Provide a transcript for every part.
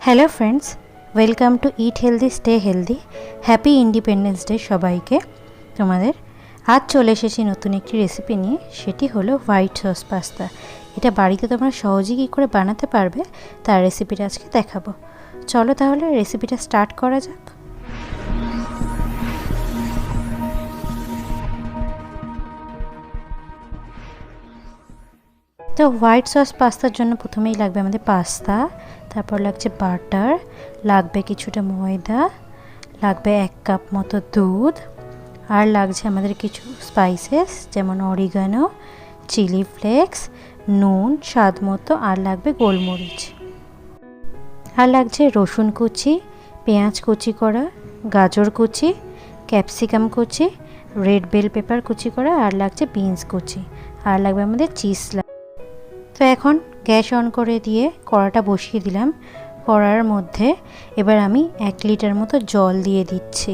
Hello friends, welcome to it healthy stay healthy. Happy independence day সবাইকে। তোমাদের আজ চলে এসেছি নতুন একটি রেসিপি নিয়ে, সেটি হলো হোয়াইট সস পাস্তা। এটা বাড়িতে তোমরা সহজেই কী করে বানাতে পারবে তার রেসিপিটা আজকে দেখাবো। চলো তাহলে রেসিপিটা স্টার্ট করা যাক। তো হোয়াইট সস পাস্তার জন্য প্রথমেই লাগবে আমাদের পাস্তা, তারপর লাগছে বাটার, লাগবে কিছুটা ময়দা, লাগবে 1 কাপ মতো দুধ, আর লাগছে আমাদের কিছু স্পাইসেস যেমন অরিগানো, চিলি ফ্লেক্স, নুন স্বাদ মতো, আর লাগবে গোলমরিচ, আর লাগছে রসুন কুচি, পেঁয়াজ কুচি করা, গাজর কুচি, ক্যাপসিকাম কুচি, রেড বেল পেপার কুচি করা, আর লাগছে বিনস কুচি, আর লাগবে আমাদের চিজ। তো এখন গ্যাস অন করে দিয়ে কড়াটা বসিয়ে দিলাম। কড়ার মধ্যে এবার আমি 1 লিটার মতো জল দিয়ে দিচ্ছি।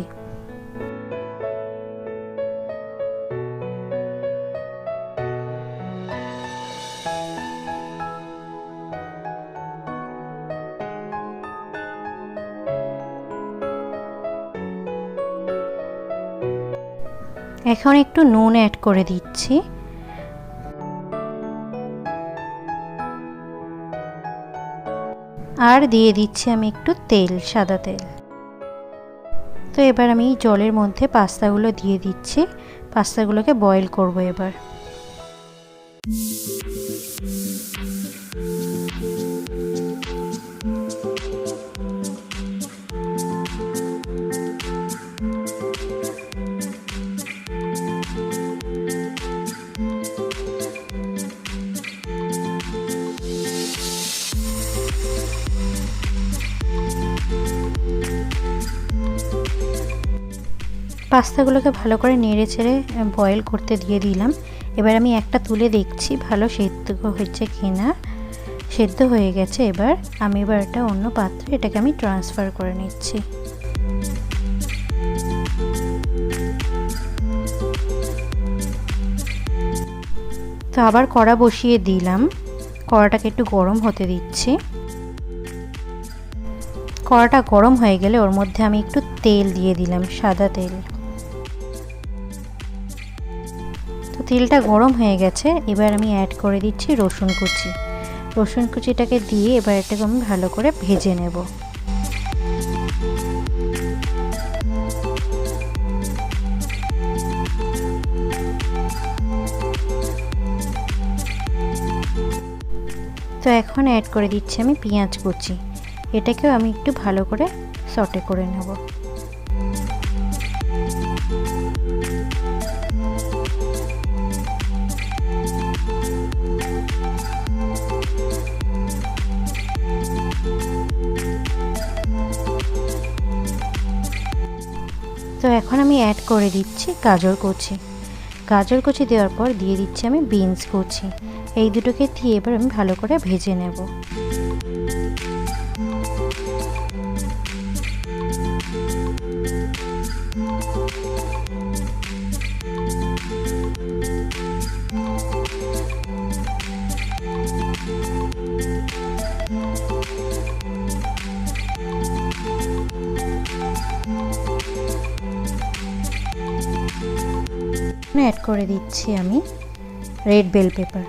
এখন একটু নুন অ্যাড করে দিচ্ছি। আর দিয়ে দিচ্ছি আমি একটু তেল, সাদা তেল। তো এবার আমি জলের মধ্যে পাস্তাগুলো দিয়ে দিচ্ছি। পাস্তাগুলোকে বয়েল করব এবার। পাস্তাগুলোকে ভালো করে নেড়ে চেড়ে বয়েল করতে দিয়ে দিলাম। এবার আমি একটা তুলে দেখছি ভালো সেদ্ধ হচ্ছে কিনা। সেদ্ধ হয়ে গেছে। এবার এটা অন্য পাত্রে এটাকে আমি ট্রান্সফার করে নিচ্ছি। তো আবার কড়া বসিয়ে দিলাম। কড়াটাকে একটু গরম হতে দিচ্ছি। কড়াটা গরম হয়ে গেলে ওর মধ্যে আমি একটু তেল দিয়ে দিলাম, সাদা তেল। তো তেলটা গরম হয়ে গেছে। এবার আমি অ্যাড করে দিচ্ছি রসুন কুচি। রসুন কুচিটাকে দিয়ে এবার এটাকে আমি ভালো করে ভেজে নেব। তো এখন অ্যাড করে দিচ্ছি আমি পেঁয়াজ কুচি। এটাকেও আমি একটু ভালো করে সটে করে নেব। তো এখন আমি অ্যাড করে দিচ্ছি গাজর কুচি। গাজর কুচি দেওয়ার পর দিয়ে দিচ্ছি আমি বিনস কুচি। এই দুটোকে দিয়ে এবার আমি ভালো করে ভেজে নেব। অ্যাড করে দিচ্ছি আমি রেড বেল পেপার।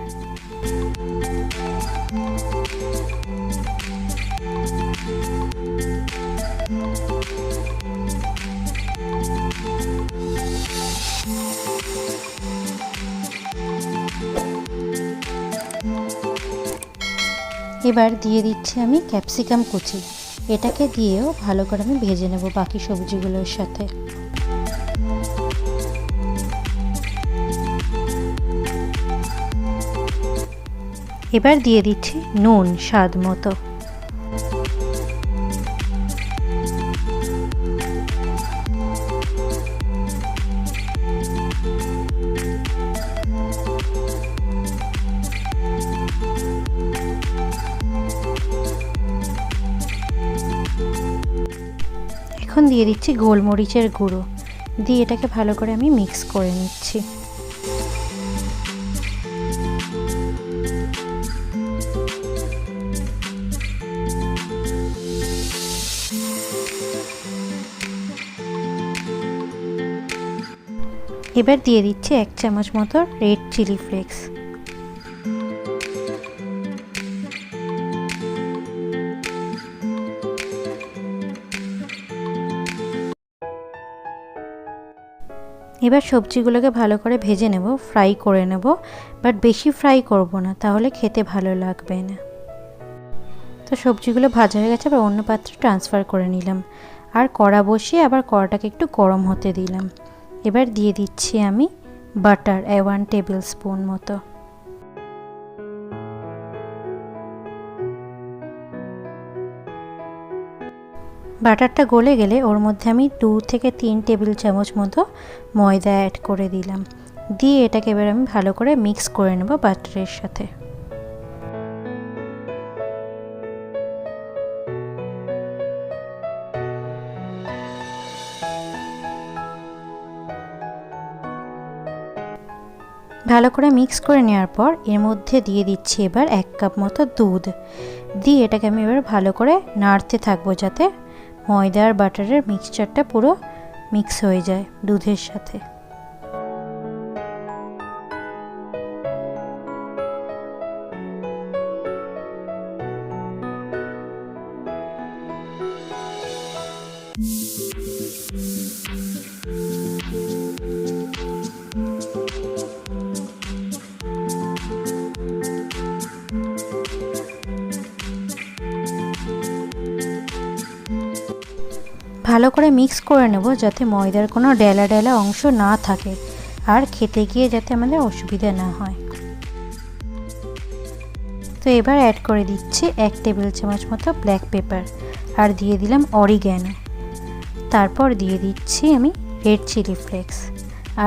এবার দিয়ে দিচ্ছি আমি ক্যাপসিকাম কুচি। এটাকে দিয়েও ভালো করে আমি ভেজে নেব বাকি সবজিগুলোর সাথে। এবার দিয়ে দিচ্ছি নুন স্বাদ মতো। এখন দিয়ে দিচ্ছি গোলমরিচের গুঁড়ো। দিয়ে এটাকে ভালো করে আমি মিক্স করে নিচ্ছি। এবার দিয়ে দিচ্ছি 1 চামচ মতো রেড চিলি ফ্লেক্স। এবার সবজিগুলোকে ভালো করে ভেজে নেব, ফ্রাই করে নেব, বাট বেশি ফ্রাই করব না, তাহলে খেতে ভালো লাগবে না। তো সবজিগুলো ভাজা হয়ে গেছে, আবার অন্য পাত্রে ট্রান্সফার করে নিলাম। আর কড়া বসিয়ে আবার কড়াটাকে একটু গরম হতে দিলাম। এবার দিয়ে দিচ্ছি আমি বাটার 1 টেবিল স্পুন মতো। বাটারটা গলে গেলে ওর মধ্যে আমি 2 থেকে 3 টেবিল চামচ মতো ময়দা অ্যাড করে দিলাম। দিয়ে এটাকে এবার আমি ভালো করে মিক্স করে নেব বাটারের সাথে। ভালো করে মিক্স করে নেওয়ার পর এর মধ্যে দিয়ে দিচ্ছি এবার 1 কাপ মতো দুধ। দিয়ে এটাকে আমি এবার ভালো করে নাড়তে থাকবো, যাতে ময়দা আর বাটারের মিক্সচারটা পুরো মিক্স হয়ে যায় দুধের সাথে। ভালো করে মিক্স করে নেব, যাতে ময়দার কোনো ডেলা ডেলা অংশ না থাকে আর খেতে গিয়ে যাতে আমাদের অসুবিধা না হয়। তো এবার অ্যাড করে দিচ্ছি 1 টেবিল চামচ মতো ব্ল্যাক পেপার, আর দিয়ে দিলাম অরিগ্যানো। তারপর দিয়ে দিচ্ছি আমি রেড চিলি ফ্লেক্স,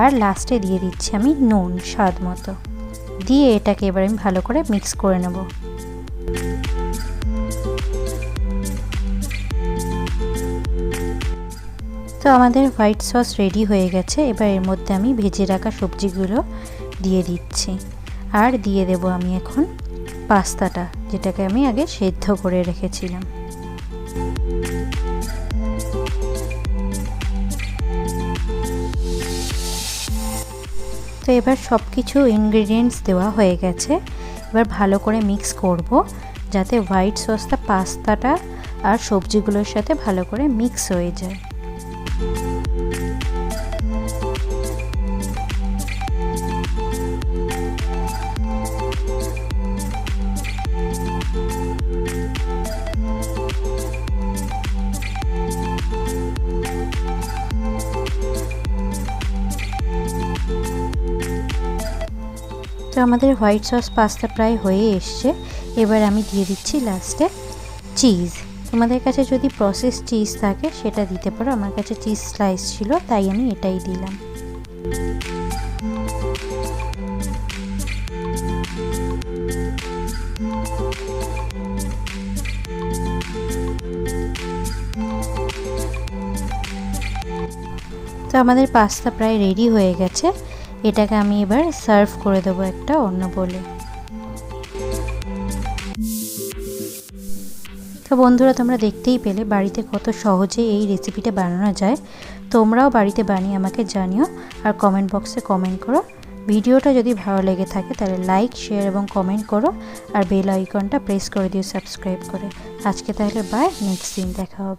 আর লাস্টে দিয়ে দিচ্ছি আমি নুন স্বাদ মতো। দিয়ে এটাকে এবার আমি ভালো করে মিক্স করে নেব। তো আমাদের হোয়াইট সস রেডি হয়ে গেছে। এবার এর মধ্যে আমি ভেজে রাখা সবজিগুলো দিয়ে দিচ্ছি, আর দিয়ে দেব আমি এখন পাস্তাটা, যেটাকে আমি আগে সেদ্ধ করে রেখেছিলাম। তো এবার সব কিছু ইনগ্রেডিয়েন্টস দেওয়া হয়ে গেছে। এবার ভালো করে মিক্স করব, যাতে হোয়াইট সসটা পাস্তাটা আর সবজিগুলোর সাথে ভালো করে মিক্স হয়ে যায়। তো আমাদের হোয়াইট সস পাস্তা প্রায় হয়ে এসছে। এবার আমি দিয়ে দিচ্ছি লাস্টে চিজ। তোমাদের কাছে যদি প্রসেস চিজ থাকে সেটা দিতে পারো, আমার কাছে চিজ স্লাইস ছিল তাই আমি এটাই দিলাম। তো আমাদের পাস্তা প্রায় রেডি হয়ে গেছে। এটাকে আমি এবার সার্ভ করে দেবো একটা অন্য বলে। তো বন্ধুরা, তোমরা দেখতেই পেলে বাড়িতে কত সহজে এই রেসিপিটা বানানো যায়। তোমরাও বাড়িতে বানিয়ে আমাকে জানিও, আর কমেন্ট বক্সে কমেন্ট করো। ভিডিওটা যদি ভালো লেগে থাকে তাহলে লাইক, শেয়ার এবং কমেন্ট করো, আর বেল আইকনটা প্রেস করে দিও সাবস্ক্রাইব করে। আজকে তাহলে বাই, নেক্সট দিন দেখা হবে।